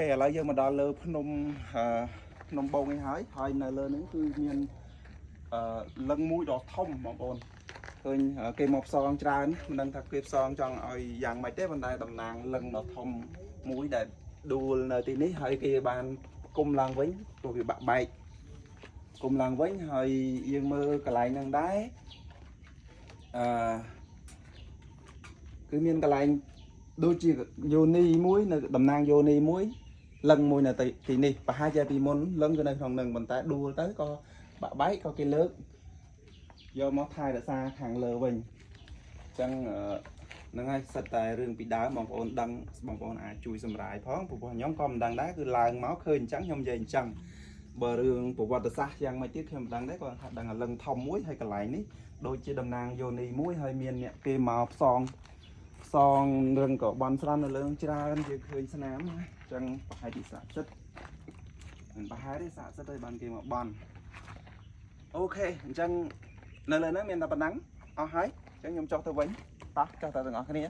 ឥឡូវយើងមកដល់លើភ្នំភ្នំបងនេះហើយនៅលើនេះគឺមានលឹងមួយដ៏ធំបងប្អូនឃើញគេមកផ្សងច្រើនមិនដឹងថាគេផ្សងចង់ឲ្យយ៉ាងម៉េចទេប៉ុន្តែតំណាងលឹងដ៏ធំមួយដែលដួលនៅទីនេះហើយគេបានគុំឡើងវិញព្រោះវាបាក់បែកគុំឡើងវិញហើយយើងមើលកន្លែងហ្នឹងដែរគឺមានកន្លែងដូចជាយោនីមួយនៅតំណាងយោនីមួយលឹងមួយនៅទីនេះប្រហែលជាពីមុនលឹងគឺនៅក្នុងនឹងប៉ុន្តែដួលទៅក៏បាក់បែកក៏គេលើកយកមកថែរក្សាខាងលើវិញអញ្ចឹងហ្នឹងហើយសិតតែរឿងពីដើមបងប្អូនដឹងបងប្អូនអាចជួយសម្រាយផងព្រោះខ្ញុំក៏មិនដឹងដែរគឺឡើងមកឃើញអញ្ចឹងខ្ញុំនិយាយអញ្ចឹងបើរឿងប្រវត្តិសាស្ត្រយ៉ាងម៉េចទៀតខ្ញុំមិនដឹងដែរគាត់ថាដឹងតែលឹងធំមួយហើយកន្លែងនេះដូចជាតំណាងយោនីមួយហើយមានអ្នកគេមកផ្សងរឿងក៏បន់ស្រន់នៅលើច្រើនយើងឃើញស្នាមណាអញ្ចឹងប្រហែលជាស័ក្តិសិទ្ធមិនប្រហែលទេស័ក្តិសិទ្ធហើយបានគេមកបន់អូខេអញ្ចឹងនៅលើហ្នឹងមានតែប៉ុណ្ណឹងអស់ហើយអញ្ចឹងខ្ញុំចុះទៅវិញតោះចុះទៅទាំងអស់គ្នា